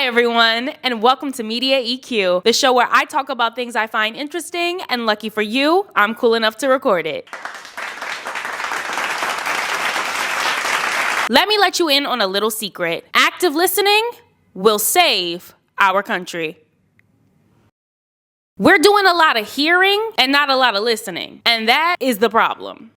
Hi, everyone, and welcome to Media EQ, the show where I talk about things I find interesting, and lucky for you, I'm cool enough to record it. Let me let you in on a little secret. Active listening will save our country. We're doing a lot of hearing and not a lot of listening, and that is the problem.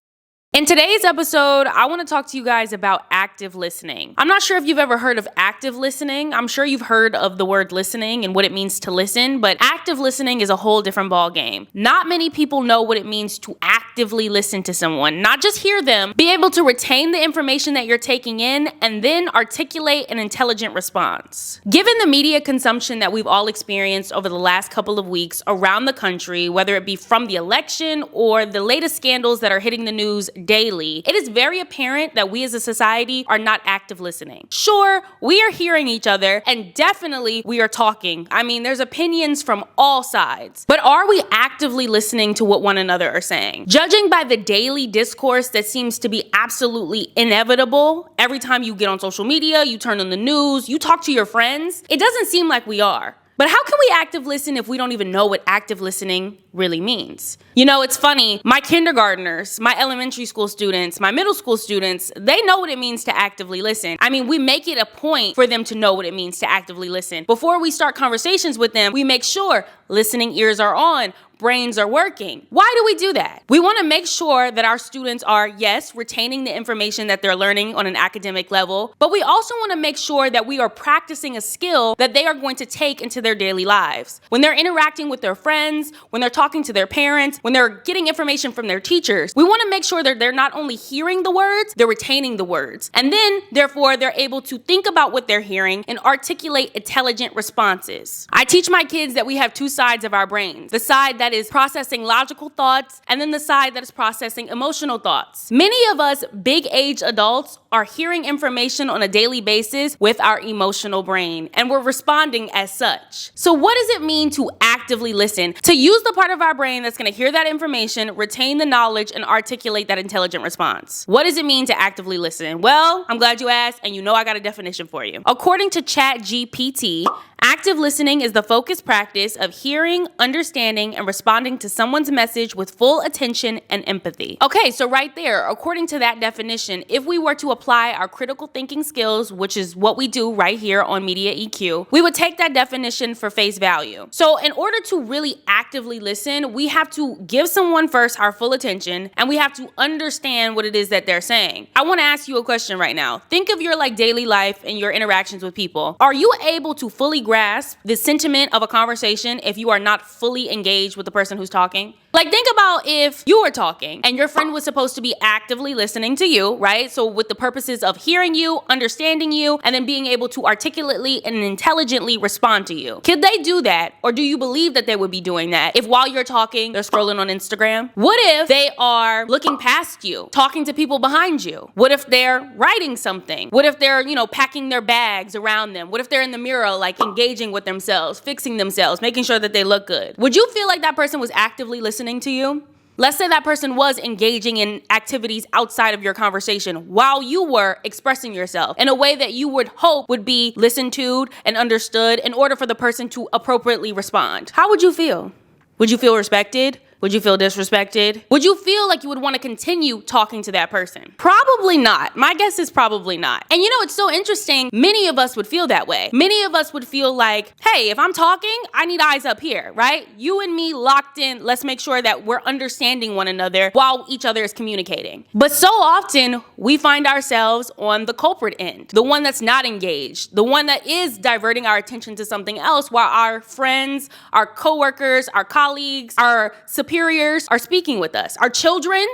In today's episode, I want to talk to you guys about active listening. I'm not sure if you've ever heard of active listening. I'm sure you've heard of the word listening and what it means to listen, but active listening is a whole different ballgame. Not many people know what it means to actively listen to someone, not just hear them, be able to retain the information that you're taking in, and then articulate an intelligent response. Given the media consumption that we've all experienced over the last couple of weeks around the country, whether it be from the election or the latest scandals that are hitting the news daily, it is very apparent that we as a society are not active listening. Sure, we are hearing each other, and definitely we are talking. I mean, there's opinions from all sides. But are we actively listening to what one another are saying? Judging by the daily discourse that seems to be absolutely inevitable, every time you get on social media, you turn on the news, you talk to your friends, it doesn't seem like we are. But how can we active listen if we don't even know what active listening really means? You know, it's funny, my kindergartners, my elementary school students, my middle school students, they know what it means to actively listen. I mean, we make it a point for them to know what it means to actively listen. Before we start conversations with them, we make sure listening ears are on, brains are working. Why do we do that? We want to make sure that our students are, yes, retaining the information that they're learning on an academic level, but we also want to make sure that we are practicing a skill that they are going to take into their daily lives. When they're interacting with their friends, when they're talking to their parents, when they're getting information from their teachers, we want to make sure that they're not only hearing the words, they're retaining the words. And then, therefore, they're able to think about what they're hearing and articulate intelligent responses. I teach my kids that we have two sides of our brains. The side that is processing logical thoughts, and then the side that is processing emotional thoughts. Many of us big age adults are hearing information on a daily basis with our emotional brain, and we're responding as such. So what does it mean to actively listen? To use the part of our brain that's going to hear that information, retain the knowledge, and articulate that intelligent response. What does it mean to actively listen? Well, I'm glad you asked, and you know I got a definition for you. According to ChatGPT, active listening is the focused practice of hearing, understanding, and responding to someone's message with full attention and empathy. Okay, so right there, according to that definition, if we were to apply our critical thinking skills, which is what we do right here on Media EQ, we would take that definition for face value. So in order to really actively listen, we have to give someone first our full attention, and we have to understand what it is that they're saying. I want to ask you a question right now. Think of your daily life and your interactions with people. Are you able to fully grasp the sentiment of a conversation if you are not fully engaged with the person who's talking? Think about if you were talking and your friend was supposed to be actively listening to you, right? So with the purposes of hearing you, understanding you, and then being able to articulately and intelligently respond to you. Could they do that? Or do you believe that they would be doing that if while you're talking, they're scrolling on Instagram? What if they are looking past you, talking to people behind you? What if they're writing something? What if they're, packing their bags around them? What if they're in the mirror, engaging with themselves, fixing themselves, making sure that they look good? Would you feel like that person was actively listening to you? Let's say that person was engaging in activities outside of your conversation while you were expressing yourself in a way that you would hope would be listened to and understood in order for the person to appropriately respond. How would you feel? Would you feel respected? Would you feel disrespected? Would you feel like you would want to continue talking to that person? Probably not. My guess is probably not. And it's so interesting. Many of us would feel that way. Many of us would feel like, hey, if I'm talking, I need eyes up here, right? You and me locked in. Let's make sure that we're understanding one another while each other is communicating. But so often we find ourselves on the culprit end, the one that's not engaged, the one that is diverting our attention to something else while our friends, our coworkers, our colleagues, our superiors are speaking with us. Our children,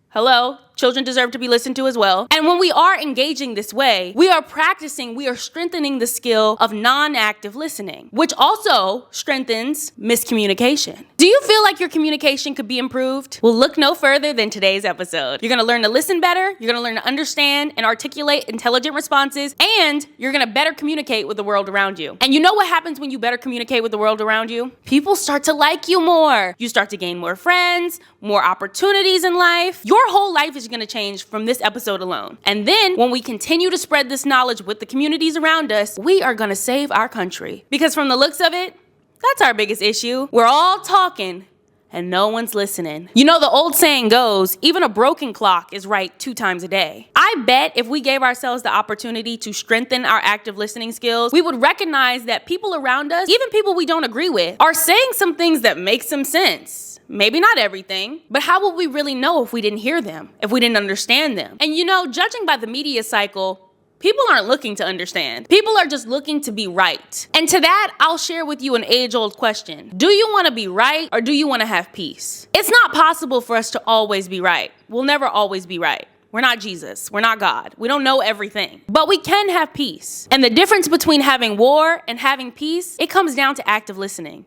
hello, children deserve to be listened to as well. And when we are engaging this way, we are strengthening the skill of non-active listening, which also strengthens miscommunication. Do you feel like your communication could be improved? Well, look no further than today's episode. You're going to learn to listen better, you're going to learn to understand and articulate intelligent responses, and you're going to better communicate with the world around you. And you know what happens when you better communicate with the world around you? People start to like you more. You start to gain more friends, more opportunities in life. Your whole life is is going to change from this episode alone. And then when we continue to spread this knowledge with the communities around us, we are going to save our country. Because from the looks of it, that's our biggest issue. We're all talking and no one's listening. You know, the old saying goes, even a broken clock is right 2 times a day. I bet if we gave ourselves the opportunity to strengthen our active listening skills, we would recognize that people around us, even people we don't agree with, are saying some things that make some sense. Maybe not everything, but how would we really know if we didn't hear them, if we didn't understand them? And you know, judging by the media cycle, people aren't looking to understand. People are just looking to be right. And to that, I'll share with you an age-old question. Do you want to be right or do you want to have peace? It's not possible for us to always be right. We'll never always be right. We're not Jesus. We're not God. We don't know everything. But we can have peace. And the difference between having war and having peace, it comes down to active listening.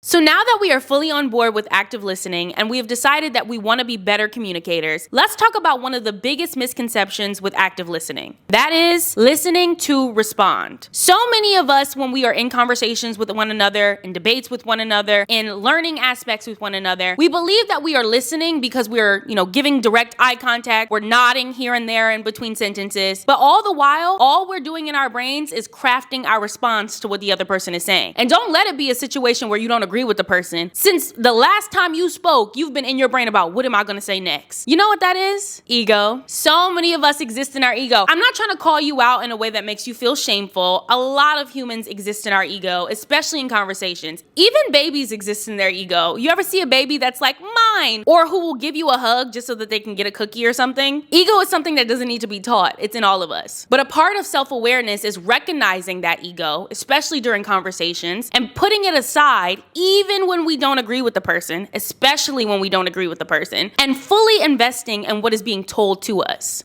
So now that we are fully on board with active listening and we have decided that we want to be better communicators, let's talk about one of the biggest misconceptions with active listening. That is listening to respond. So many of us, when we are in conversations with one another, in debates with one another, in learning aspects with one another, we believe that we are listening because we're, giving direct eye contact, we're nodding here and there in between sentences, but all the while, all we're doing in our brains is crafting our response to what the other person is saying. And don't let it be a situation where you don't agree with the person. Since the last time you spoke, you've been in your brain about what am I going to say next? You know what that is? Ego. So many of us exist in our ego. I'm not trying to call you out in a way that makes you feel shameful. A lot of humans exist in our ego, especially in conversations. Even babies exist in their ego. You ever see a baby that's like, mine, or who will give you a hug just so that they can get a cookie or something? Ego is something that doesn't need to be taught. It's in all of us. But a part of self-awareness is recognizing that ego, especially during conversations, and putting it aside even when we don't agree with the person, especially when we don't agree with the person, and fully investing in what is being told to us.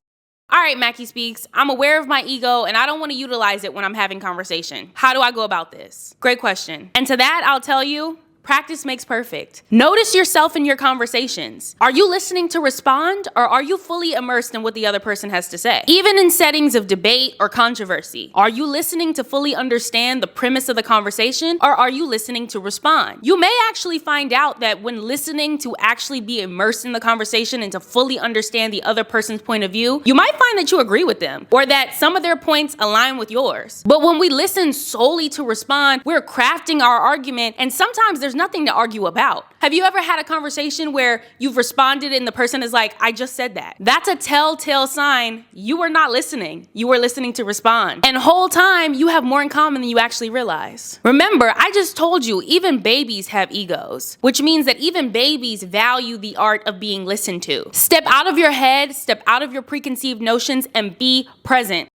All right, Mackie Speaks, I'm aware of my ego and I don't want to utilize it when I'm having conversation. How do I go about this? Great question. And to that, I'll tell you, practice makes perfect. Notice yourself in your conversations. Are you listening to respond or are you fully immersed in what the other person has to say? Even in settings of debate or controversy, are you listening to fully understand the premise of the conversation or are you listening to respond? You may actually find out that when listening to actually be immersed in the conversation and to fully understand the other person's point of view, you might find that you agree with them or that some of their points align with yours. But when we listen solely to respond, we're crafting our argument and sometimes there's nothing to argue about. Have you ever had a conversation where you've responded and the person is like, I just said that? That's a telltale sign you were not listening. You were listening to respond. And the whole time you have more in common than you actually realize. Remember, I just told you even babies have egos, which means that even babies value the art of being listened to. Step out of your head, step out of your preconceived notions and be present.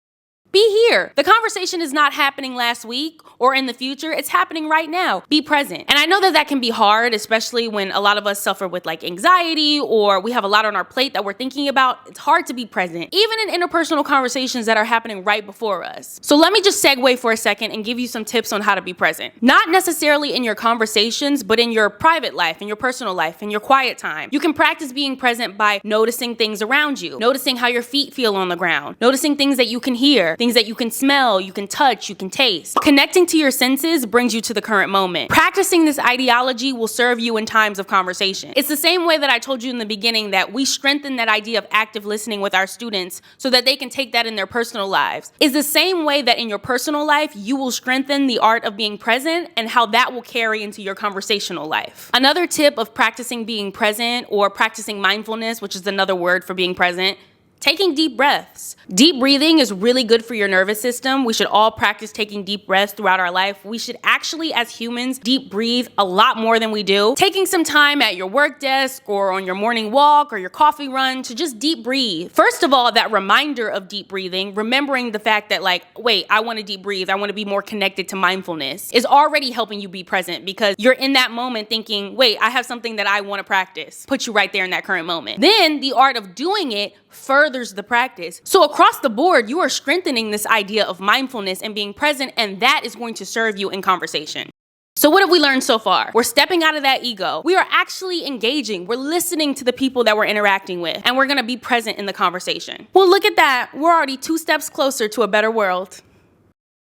Be here. The conversation is not happening last week or in the future. It's happening right now. Be present. And I know that can be hard, especially when a lot of us suffer with like anxiety or we have a lot on our plate that we're thinking about. It's hard to be present, even in interpersonal conversations that are happening right before us. So let me just segue for a second and give you some tips on how to be present. Not necessarily in your conversations, but in your private life, in your personal life, in your quiet time. You can practice being present by noticing things around you, noticing how your feet feel on the ground, noticing things that you can hear, things that you can smell, you can touch, you can taste. Connecting to your senses brings you to the current moment. Practicing this ideology will serve you in times of conversation. It's the same way that I told you in the beginning that we strengthen that idea of active listening with our students so that they can take that in their personal lives. It's the same way that in your personal life, you will strengthen the art of being present and how that will carry into your conversational life. Another tip of practicing being present or practicing mindfulness, which is another word for being present, taking deep breaths. Deep breathing is really good for your nervous system. We should all practice taking deep breaths throughout our life. We should actually, as humans, deep breathe a lot more than we do. Taking some time at your work desk or on your morning walk or your coffee run to just deep breathe. First of all, that reminder of deep breathing, remembering the fact that wait, I want to deep breathe. I want to be more connected to mindfulness is already helping you be present because you're in that moment thinking, wait, I have something that I want to practice. Put you right there in that current moment. Then the art of doing it furthers the practice. So across the board, you are strengthening this idea of mindfulness and being present, and that is going to serve you in conversation. So what have we learned so far? We're stepping out of that ego. We are actually engaging. We're listening to the people that we're interacting with, and we're going to be present in the conversation. Well, look at that. We're already 2 steps closer to a better world.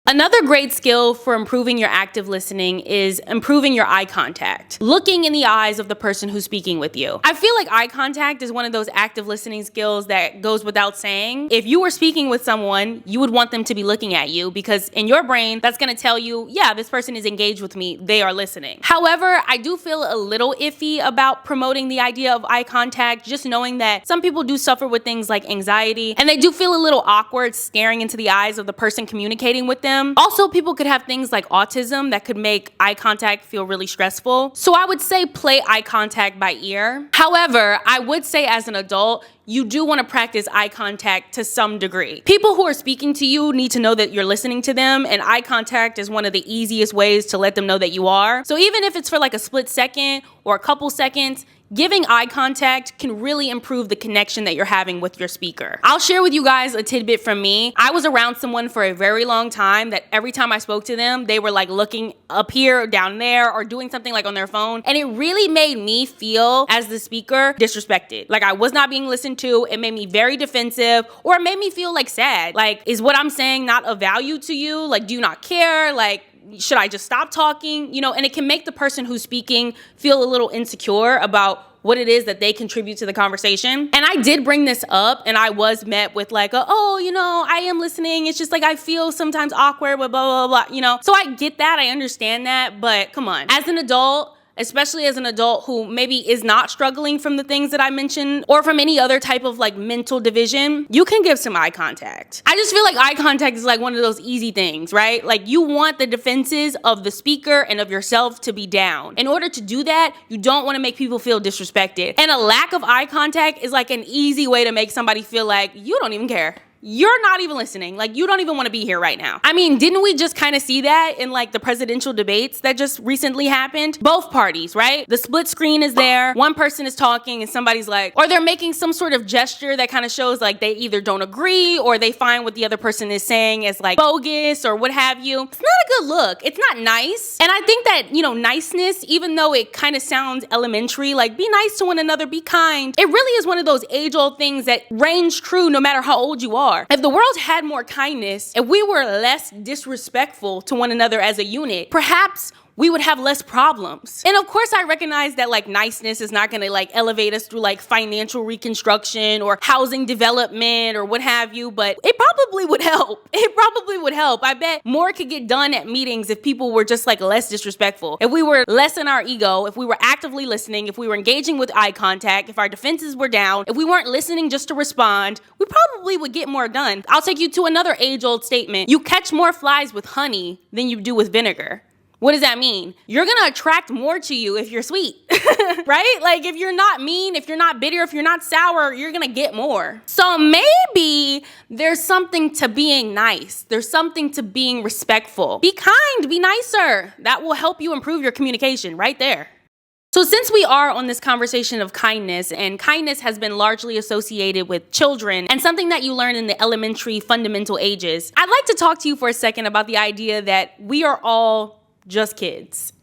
Another great skill for improving your active listening is improving your eye contact. Looking in the eyes of the person who's speaking with you. I feel like eye contact is one of those active listening skills that goes without saying. If you were speaking with someone, you would want them to be looking at you because in your brain, that's gonna tell you, yeah, this person is engaged with me, they are listening. However, I do feel a little iffy about promoting the idea of eye contact, just knowing that some people do suffer with things like anxiety, and they do feel a little awkward staring into the eyes of the person communicating with them. Also, people could have things like autism that could make eye contact feel really stressful. So I would say play eye contact by ear. However, I would say as an adult, you do want to practice eye contact to some degree. People who are speaking to you need to know that you're listening to them, and eye contact is one of the easiest ways to let them know that you are. So even if it's for like a split second or a couple seconds, giving eye contact can really improve the connection that you're having with your speaker. I'll share with you guys a tidbit from me. I was around someone for a very long time that every time I spoke to them, they were like looking up here or down there or doing something like on their phone. And it really made me feel, as the speaker, disrespected. Like I was not being listened to. It made me very defensive, or it made me feel like sad. Like, is what I'm saying not of value to you? Like, do you not care? Like, should I just stop talking? You know, and it can make the person who's speaking feel a little insecure about what it is that they contribute to the conversation. And I did bring this up, and I was met with like, oh, you know, I am listening. It's just like I feel sometimes awkward, blah, blah, blah, blah, you know. So I get that, I understand that, but come on. As an adult, especially as an adult who maybe is not struggling from the things that I mentioned or from any other type of like mental division, you can give some eye contact. I just feel like eye contact is like one of those easy things, right? Like you want the defenses of the speaker and of yourself to be down. In order to do that, you don't want to make people feel disrespected. And a lack of eye contact is like an easy way to make somebody feel like you don't even care. You're not even listening. Like, you don't even want to be here right now. I mean, didn't we just kind of see that in like the presidential debates that just recently happened? Both parties, right? The split screen is there. One person is talking and somebody's like, or they're making some sort of gesture that kind of shows like they either don't agree or they find what the other person is saying as like bogus or what have you. It's not a good look. It's not nice. And I think that, you know, niceness, even though it kind of sounds elementary, like be nice to one another, be kind. It really is one of those age-old things that reigns true no matter how old you are. If the world had more kindness, if we were less disrespectful to one another as a unit, perhaps we would have less problems. And of course I recognize that like niceness is not gonna like elevate us through like financial reconstruction or housing development or what have you, but it probably would help. It probably would help. I bet more could get done at meetings if people were just like less disrespectful. If we were less in our ego, if we were actively listening, if we were engaging with eye contact, if our defenses were down, if we weren't listening just to respond, we probably would get more done. I'll take you to another age-old statement. You catch more flies with honey than you do with vinegar. What does that mean? You're gonna attract more to you if you're sweet, right? Like if you're not mean, if you're not bitter, if you're not sour, you're gonna get more. So maybe there's something to being nice. There's something to being respectful. Be kind, be nicer. That will help you improve your communication right there. So since we are on this conversation of kindness, and kindness has been largely associated with children and something that you learn in the elementary fundamental ages, I'd like to talk to you for a second about the idea that we are all just kids.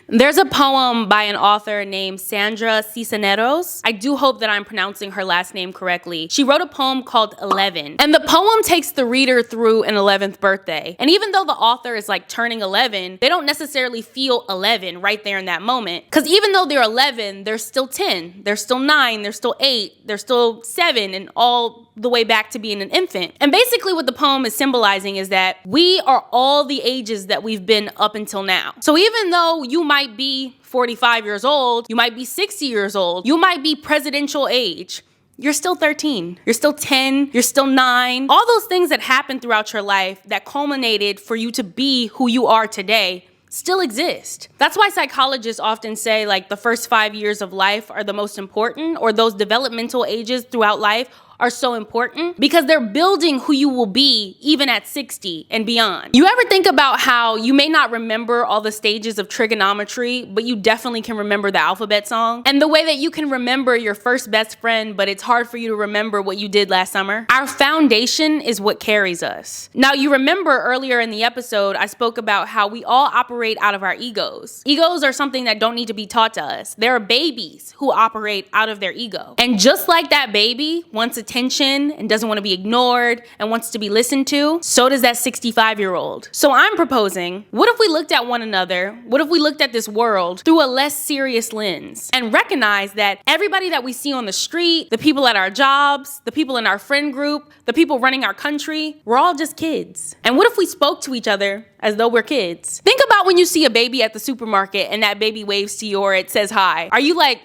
There's a poem by an author named Sandra Cisneros. I do hope that I'm pronouncing her last name correctly. She wrote a poem called 11. And the poem takes the reader through an 11th birthday. And even though the author is like turning 11, they don't necessarily feel 11 right there in that moment. Because even though they're 11, they're still 10, they're still 9, they're still 8, they're still 7, and all the way back to being an infant. And basically what the poem is symbolizing is that we are all the ages that we've been up until now. So even though you might be 45 years old, you might be 60 years old, you might be presidential age, you're still 13, you're still 10, you're still 9. All those things that happened throughout your life that culminated for you to be who you are today still exist. That's why psychologists often say like the first 5 years of life are the most important, or those developmental ages throughout life are so important because they're building who you will be even at 60 and beyond. You ever think about how you may not remember all the stages of trigonometry, but you definitely can remember the alphabet song? And the way that you can remember your first best friend, but it's hard for you to remember what you did last summer? Our foundation is what carries us. Now, you remember earlier in the episode, I spoke about how we all operate out of our egos. Egos are something that don't need to be taught to us. There are babies who operate out of their ego. And just like that baby, once attained attention and doesn't want to be ignored and wants to be listened to, so does that 65-year-old. So I'm proposing, what if we looked at one another, what if we looked at this world through a less serious lens and recognize that everybody that we see on the street, the people at our jobs, the people in our friend group, the people running our country, we're all just kids. And what if we spoke to each other as though we're kids? Think about when you see a baby at the supermarket and that baby waves to you or it says hi. Are you like,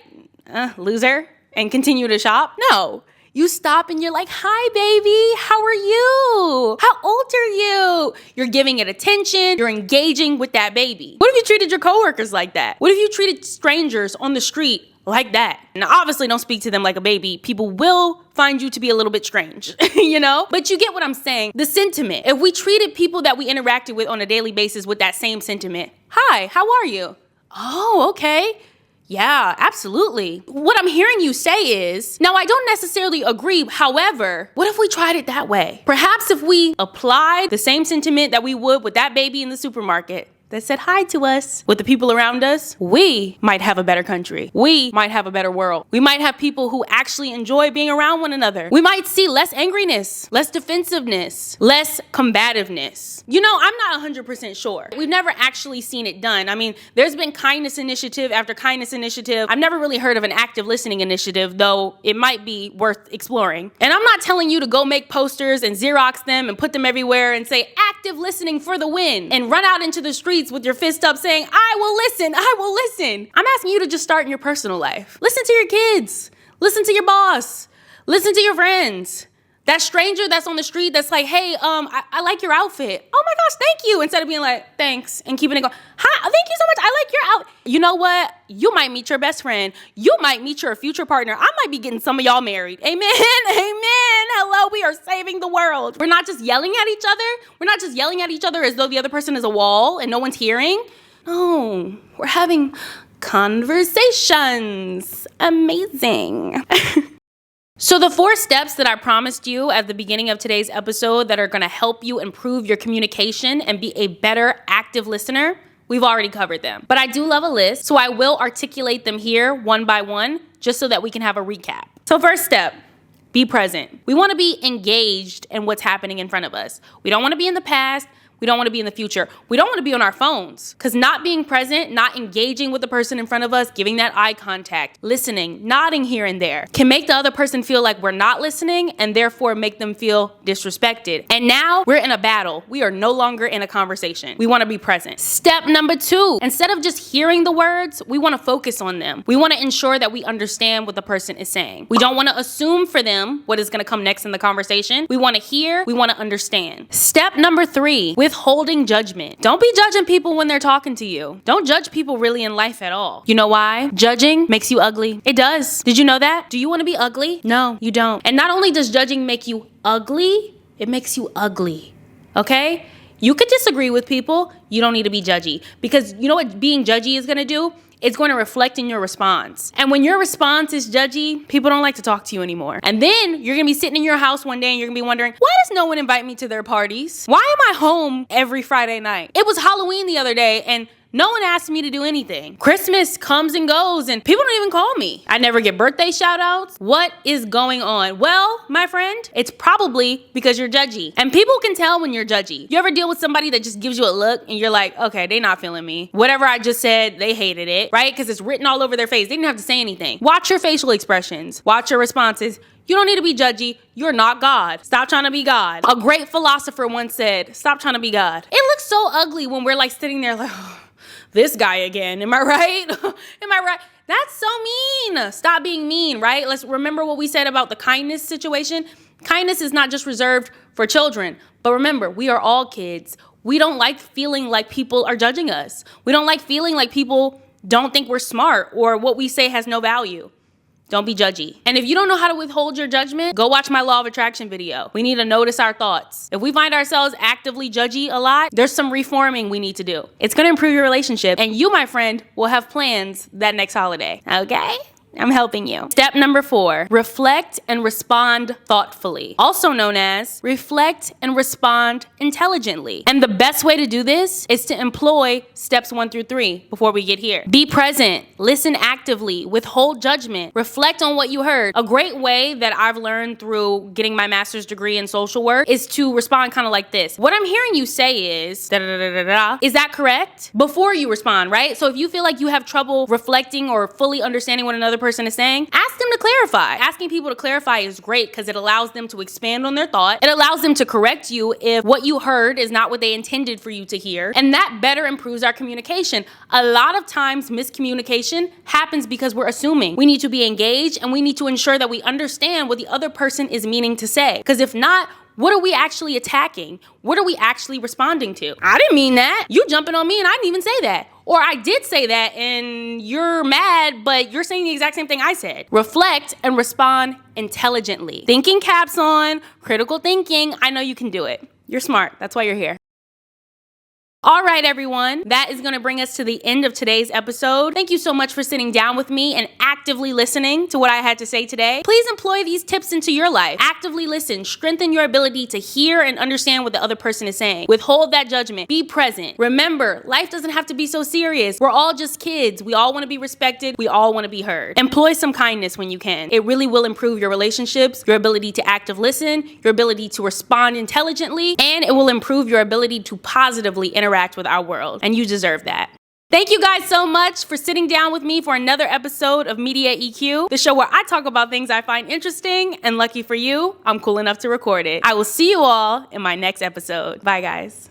loser, and continue to shop? No. You stop and you're like, hi, baby, how are you? How old are you? You're giving it attention. You're engaging with that baby. What if you treated your coworkers like that? What if you treated strangers on the street like that? Now, obviously, don't speak to them like a baby. People will find you to be a little bit strange, you know? But you get what I'm saying. The sentiment. If we treated people that we interacted with on a daily basis with that same sentiment, hi, how are you? Oh, okay. Yeah, absolutely. What I'm hearing you say is, now I don't necessarily agree. However, what if we tried it that way? Perhaps if we applied the same sentiment that we would with that baby in the supermarket that said hi to us with the people around us, we might have a better country. We might have a better world. We might have people who actually enjoy being around one another. We might see less angriness, less defensiveness, less combativeness. You know, I'm not 100% sure. We've never actually seen it done. I mean, there's been kindness initiative after kindness initiative. I've never really heard of an active listening initiative, though it might be worth exploring. And I'm not telling you to go make posters and Xerox them and put them everywhere and say active listening for the win and run out into the streets with your fist up saying, I will listen, I will listen. I'm asking you to just start in your personal life. Listen to your kids. Listen to your boss. Listen to your friends. That stranger that's on the street that's like, hey, I like your outfit. Oh my gosh, thank you. Instead of being like, thanks, and keeping it going. Hi, thank you so much. I like your outfit. You know what? You might meet your best friend. You might meet your future partner. I might be getting some of y'all married. Amen. Amen. Hello, we are saving the world. We're not just yelling at each other. We're not just yelling at each other as though the other person is a wall and no one's hearing. No, we're having conversations. Amazing. So the 4 steps that I promised you at the beginning of today's episode that are going to help you improve your communication and be a better active listener, we've already covered them. But I do love a list, so I will articulate them here one by one, just so that we can have a recap. So first step, be present. We want to be engaged in what's happening in front of us. We don't want to be in the past. We don't want to be in the future. We don't want to be on our phones, because not being present, not engaging with the person in front of us, giving that eye contact, listening, nodding here and there, can make the other person feel like we're not listening and therefore make them feel disrespected. And now we're in a battle. We are no longer in a conversation. We want to be present. Step number 2, instead of just hearing the words, we want to focus on them. We want to ensure that we understand what the person is saying. We don't want to assume for them what is going to come next in the conversation. We want to hear, we want to understand. Step number 3, withholding judgment. Don't be judging people when they're talking to you. Don't judge people really in life at all. You know why? Judging makes you ugly. It does. Did you know that? Do you want to be ugly? No, you don't. And not only does judging make you ugly, it makes you ugly. Okay? You could disagree with people. You don't need to be judgy. Because you know what being judgy is going to do? It's going to reflect in your response. And when your response is judgy, people don't like to talk to you anymore. And then you're going to be sitting in your house one day and you're going to be wondering, why does no one invite me to their parties? Why am I home every Friday night? It was Halloween the other day and no one asked me to do anything. Christmas comes and goes and people don't even call me. I never get birthday shout outs. What is going on? Well, my friend, it's probably because you're judgy. And people can tell when you're judgy. You ever deal with somebody that just gives you a look and you're like, okay, they not feeling me. Whatever I just said, they hated it, right? Because it's written all over their face. They didn't have to say anything. Watch your facial expressions. Watch your responses. You don't need to be judgy. You're not God. Stop trying to be God. A great philosopher once said, stop trying to be God. It looks so ugly when we're like sitting there like, oh, this guy again. Am I right? Am I right? That's so mean. Stop being mean, right? Let's remember what we said about the kindness situation. Kindness is not just reserved for children, but remember, we are all kids. We don't like feeling like people are judging us. We don't like feeling like people don't think we're smart or what we say has no value. Don't be judgy. And if you don't know how to withhold your judgment, go watch my law of attraction video. We need to notice our thoughts. If we find ourselves actively judgy a lot, there's some reforming we need to do. It's going to improve your relationship. And you, my friend, will have plans that next holiday. Okay? I'm helping you. Step number 4, reflect and respond thoughtfully. Also known as reflect and respond intelligently. And the best way to do this is to employ steps 1 through 3 before we get here. Be present, listen actively, withhold judgment, reflect on what you heard. A great way that I've learned through getting my master's degree in social work is to respond kind of like this. What I'm hearing you say is, is that correct? Before you respond, right? So if you feel like you have trouble reflecting or fully understanding what another person is saying, ask them to clarify. Asking people to clarify is great because it allows them to expand on their thought. It allows them to correct you if what you heard is not what they intended for you to hear. And that better improves our communication. A lot of times miscommunication happens because we're assuming. We need to be engaged and we need to ensure that we understand what the other person is meaning to say. Because if not, what are we actually attacking? What are we actually responding to? I didn't mean that. You jumping on me and I didn't even say that. Or I did say that and you're mad, but you're saying the exact same thing I said. Reflect and respond intelligently. Thinking caps on, critical thinking. I know you can do it. You're smart. That's why you're here. All right, everyone, that is going to bring us to the end of today's episode. Thank you so much for sitting down with me and actively listening to what I had to say today. Please employ these tips into your life. Actively listen, strengthen your ability to hear and understand what the other person is saying. Withhold that judgment. Be present. Remember, life doesn't have to be so serious. We're all just kids. We all want to be respected. We all want to be heard. Employ some kindness when you can. It really will improve your relationships, your ability to active listen, your ability to respond intelligently, and it will improve your ability to positively interact with our world, and you deserve that. Thank you guys so much for sitting down with me for another episode of Media EQ, the show where I talk about things I find interesting, and lucky for you, I'm cool enough to record it. I will see you all in my next episode. Bye, guys.